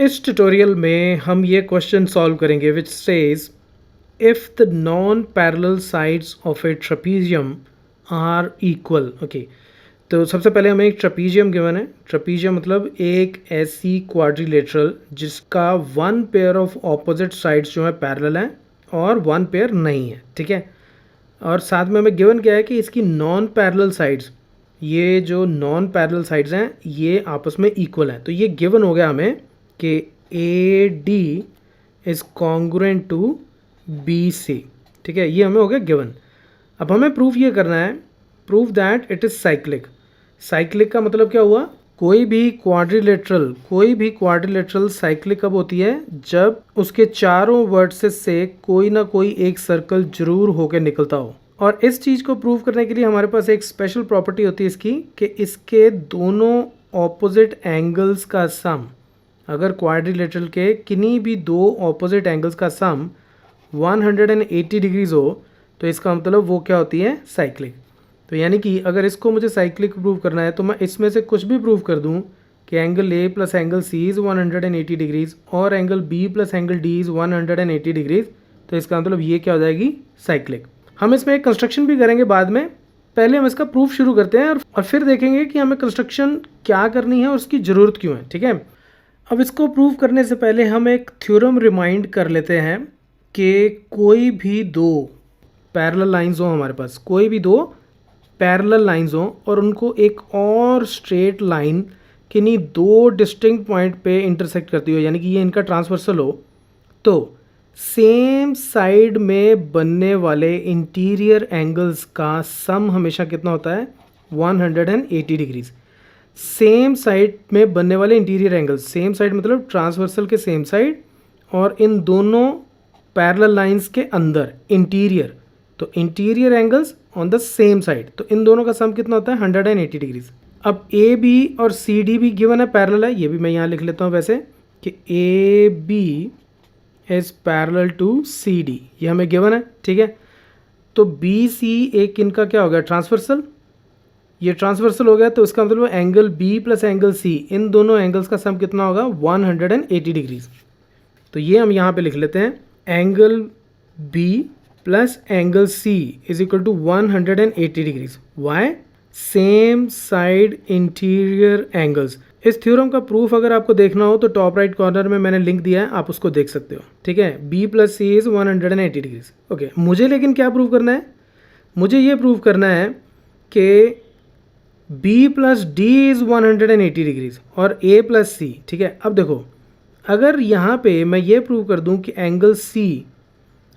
इस ट्यूटोरियल में हम ये क्वेश्चन सॉल्व करेंगे which says if the non parallel sides of a trapezium are equal. Okay, तो सबसे पहले हमें एक ट्रेपीजियम गिवन है। ट्रेपीजियम मतलब एक ऐसी क्वाड्रिलेटरल जिसका one pair of opposite sides जो है पैरेलल हैं और वन पेयर नहीं है। ठीक है, और साथ में हमें गिवन क्या है कि इसकी नॉन पैरेलल साइड्स, ये जो नॉन पैरेलल साइड्स हैं ये आपस में इक्वल हैं। तो ये गिवन हो गया हमें कि A D is congruent to B C. ठीक है, ये हमें हो गया गिवन। अब हमें प्रूफ ये करना है, proof that it is cyclic. Cyclic का मतलब क्या हुआ, कोई भी क्वाड्रिलेटरल साइक्लिक कब होती है, जब उसके चारों वर्टिसेस से कोई ना कोई एक सर्कल जरूर होकर निकलता हो। और इस चीज़ को प्रूव करने के लिए हमारे पास एक स्पेशल प्रॉपर्टी होती है इसकी कि इसके दोनों ऑपोजिट एंगल्स का सम, अगर क्वाड्रिलेटरल के किन्हीं भी दो ऑपोजिट एंगल्स का सम 180 डिग्रीज हो तो इसका मतलब वो क्या होती है, साइक्लिक। तो यानी कि अगर इसको मुझे साइक्लिक प्रूव करना है तो मैं इसमें से कुछ भी प्रूव कर दूं कि angle A plus angle C is 180 degrees और angle B plus angle D is 180 degrees, तो इसका मतलब ये क्या हो जाएगी, साइक्लिक। हम इसमें एक कंस्ट्रक्शन भी करेंगे बाद में, पहले हम इसका प्रूफ शुरू करते हैं और फिर देखेंगे कि हमें कंस्ट्रक्शन क्या करनी है और उसकी ज़रूरत क्यों है। ठीक है, अब इसको प्रूव करने से पहले हम एक थ्योरम रिमाइंड कर लेते हैं कि कोई भी दो पैरेलल लाइंस हो, हमारे पास कोई भी दो पैरेलल लाइंस हो और उनको एक और स्ट्रेट लाइन किन्हीं दो डिस्टिंक्ट पॉइंट पे इंटरसेक्ट करती हो, यानी कि ये इनका ट्रांसवर्सल हो, तो सेम साइड में बनने वाले इंटीरियर एंगल्स का सम हमेशा कितना होता है, 180 डिग्रीज। सेम साइड में बनने वाले इंटीरियर एंगल्स, सेम साइड मतलब ट्रांसवर्सल के सेम साइड और इन दोनों पैरेलल लाइंस के अंदर इंटीरियर, तो interior angles on the same side, तो इन दोनों का सम कितना होता है, 180 डिग्रीज। अब ए बी और सी डी भी गिवन है, पैरेलल है, ये भी मैं यहाँ लिख लेता हूँ वैसे कि A B is parallel to C D, ये हमें गिवन है। ठीक है, तो बी सी एक इनका क्या हो गया, ट्रांसवर्सल, ये ट्रांसवर्सल हो गया, तो इसका मतलब angle B plus angle C, इन दोनों एंगल्स का सम कितना होगा, 180 डिग्रीज। तो ये हम यहाँ पे लिख लेते हैं, angle B plus angle C is equal to 180 degrees. Why, same side interior angles. इस थ्योरम का प्रूफ अगर आपको देखना हो तो टॉप राइट कॉर्नर में मैंने लिंक दिया है, आप उसको देख सकते हो। ठीक है, B plus C is 180 degrees. Okay, मुझे लेकिन क्या प्रूव करना है, मुझे ये प्रूव करना है कि B plus D is 180 degrees और ए प्लस सी। ठीक है, अब देखो, अगर यहाँ पे मैं ये प्रूव कर दूँ कि एंगल सी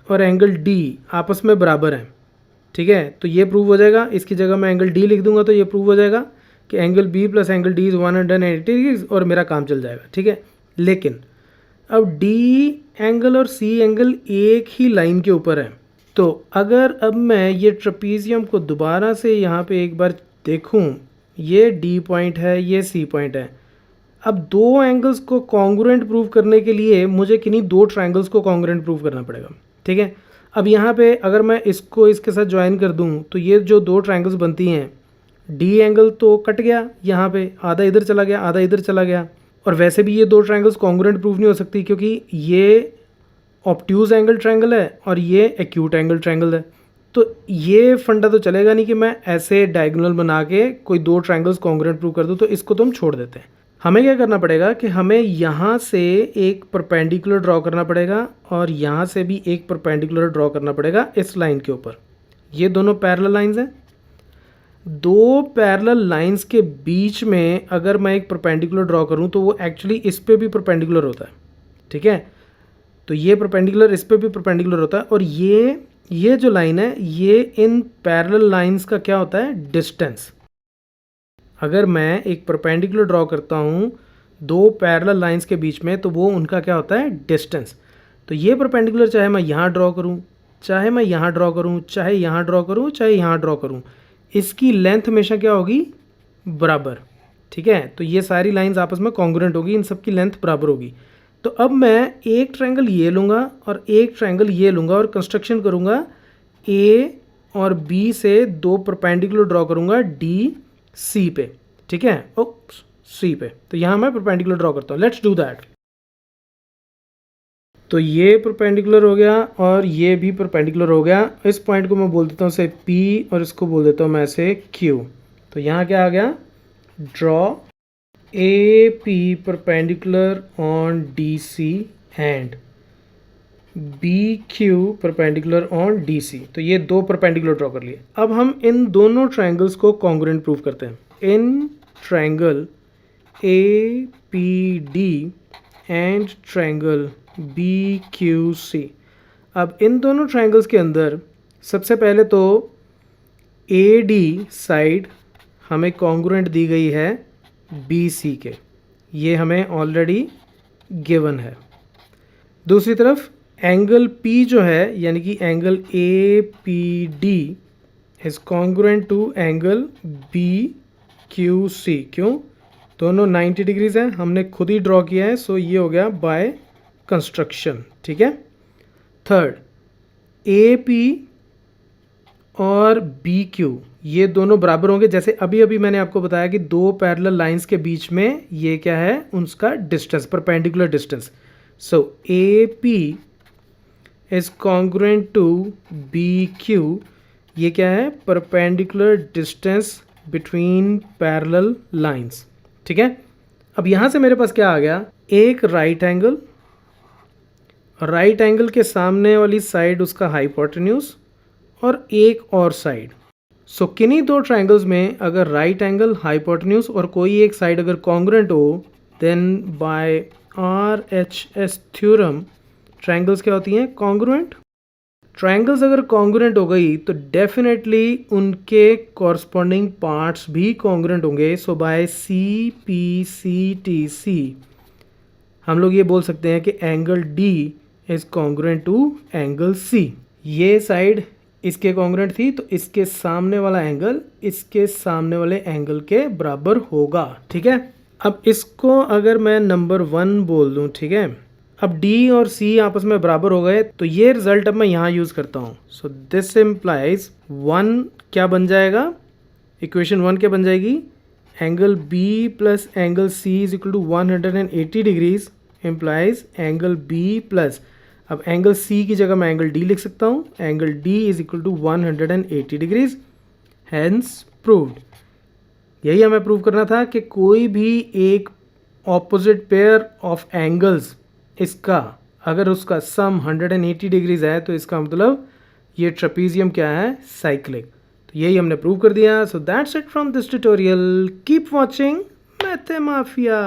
और एंगल डी आपस में बराबर हैं, ठीक है, तो ये प्रूव हो जाएगा। इसकी जगह मैं एंगल डी लिख दूंगा तो ये प्रूव हो जाएगा कि angle B plus angle D is 180 degrees और मेरा काम चल जाएगा। ठीक है, लेकिन अब डी एंगल और सी एंगल एक ही लाइन के ऊपर है, तो अगर अब मैं ये ट्रेपीजियम को दोबारा से यहाँ पे एक बार देखूँ, ये डी पॉइंट है, ये सी पॉइंट है। अब दो एंगल्स को कॉन्ग्रुएंट प्रूव करने के लिए मुझे किन्हीं दो ट्रायंगल्स को कॉन्ग्रुएंट प्रूव करना पड़ेगा। ठीक है, अब यहाँ पे अगर मैं इसको इसके साथ ज्वाइन कर दूँ तो ये जो दो ट्रायंगल्स बनती हैं, डी एंगल तो कट गया, यहाँ पे आधा इधर चला गया, आधा इधर चला गया, और वैसे भी ये दो ट्रायंगल्स कॉन्ग्रुएंट प्रूव नहीं हो सकती क्योंकि ये ऑब्ट्यूज एंगल ट्रायंगल है और ये एक्यूट एंगल ट्रायंगल है। तो ये फंडा तो चलेगा नहीं कि मैं ऐसे डायगोनल बना के कोई दो ट्रायंगल्स कॉन्ग्रुएंट प्रूव कर दूँ, तो इसको तो हम छोड़ देते हैं। हमें क्या करना पड़ेगा कि हमें यहाँ से एक परपेंडिकुलर ड्रॉ करना पड़ेगा और यहाँ से भी एक परपेंडिकुलर ड्रॉ करना पड़ेगा इस लाइन के ऊपर। ये दोनों पैरेलल लाइंस हैं, दो पैरेलल लाइंस के बीच में अगर मैं एक परपेंडिकुलर ड्रॉ करूँ तो वो एक्चुअली इस पे भी परपेंडिकुलर होता है। ठीक है, तो ये परपेंडिकुलर इस पे भी परपेंडिकुलर होता है और ये जो लाइन है ये इन पैरेलल लाइंस का क्या होता है, डिस्टेंस। अगर मैं एक परपेंडिकुलर ड्रॉ करता हूँ दो पैरेलल लाइंस के बीच में तो वो उनका क्या होता है, डिस्टेंस। तो ये परपेंडिकुलर चाहे मैं यहाँ ड्रॉ करूँ, चाहे मैं यहाँ ड्रॉ करूँ, चाहे यहाँ ड्रॉ करूँ, चाहे यहाँ ड्रॉ करूँ, इसकी लेंथ हमेशा क्या होगी, बराबर। ठीक है, तो ये सारी लाइंस आपस में कॉन्ग्रुएंट होगी, इन सब की लेंथ बराबर होगी। तो अब मैं एक ट्रायंगल ये लूँगा और एक ट्रायंगल ये लूँगा और कंस्ट्रक्शन करूँगा, ए और बी से दो परपेंडिकुलर ड्रॉ करूँगा डी सी पे। ठीक है, ओ सी पे, तो यहाँ मैं परपेंडिकुलर ड्रॉ करता हूँ। Let's do that. तो ये परपेंडिकुलर हो गया और ये भी परपेंडिकुलर हो गया। इस पॉइंट को मैं बोल देता हूँ से P और इसको बोल देता हूँ मैं से Q। तो यहाँ क्या आ गया, draw AP perpendicular on DC and BQ perpendicular on DC। तो ये दो परपेंडिकुलर ड्रॉ कर लिए। अब हम इन दोनों ट्रायंगल्स को कॉन्ग्रुएंट प्रूव करते हैं। In triangle APD and triangle BQC। अब इन दोनों ट्रायंगल्स के अंदर सबसे पहले तो AD साइड हमें कॉन्ग्रुएंट दी गई है BC के, ये हमें ऑलरेडी गिवन है। दूसरी तरफ एंगल P जो है यानी कि angle APD is congruent to angle BQC। क्यों? दोनों 90 डिग्रीज हैं, हमने खुद ही ड्रॉ किया है, सो ये हो गया बाय कंस्ट्रक्शन। ठीक है। थर्ड, AP और BQ ये दोनों बराबर होंगे। जैसे अभी अभी मैंने आपको बताया कि दो पैरेलल लाइंस के बीच में ये क्या है, उनका distance, perpendicular distance. So AP is congruent to BQ, ये क्या है, perpendicular distance between parallel lines. ठीक है। अब यहां से मेरे पास क्या आ गया, एक राइट एंगल, राइट एंगल के सामने वाली साइड उसका हाइपोटेन्यूज और एक और साइड। सो किन्हीं दो ट्रायंगल्स में अगर राइट एंगल, हाइपोटेन्यूज और कोई एक साइड अगर कॉन्ग्रुएंट हो, then by RHS theorem triangles क्या होती हैं, कॉन्ग्रुएंट। ट्रायंगल्स अगर कॉन्ग्रुएंट हो गई तो डेफिनेटली उनके कॉरस्पॉन्डिंग पार्ट्स भी कॉन्ग्रुएंट होंगे। सो बाय CPCTC हम लोग ये बोल सकते हैं कि angle D is congruent to angle C। ये साइड इसके कॉन्ग्रुएंट थी तो इसके सामने वाला एंगल इसके सामने वाले एंगल के बराबर होगा। ठीक है। अब इसको अगर मैं नंबर 1 बोल दूं, ठीक है, अब D और C आपस में बराबर हो गए तो ये रिजल्ट अब मैं यहाँ यूज़ करता हूँ। सो दिस इम्प्लाइज 1 क्या बन जाएगा, इक्वेशन 1 क्या बन जाएगी, angle B plus angle C is equal to 180 degrees implies angle B plus, अब एंगल C की जगह मैं एंगल D लिख सकता हूँ, angle D is equal to 180 degrees, hence proved. यही हमें प्रूव करना था कि कोई भी एक ऑपोजिट पेयर ऑफ एंगल्स इसका अगर उसका सम 180 डिग्रीज है तो इसका मतलब ये ट्रेपीजियम क्या है, साइक्लिक। तो यही हमने प्रूव कर दिया। So that's it from this tutorial. Keep watching मैथमाफिया।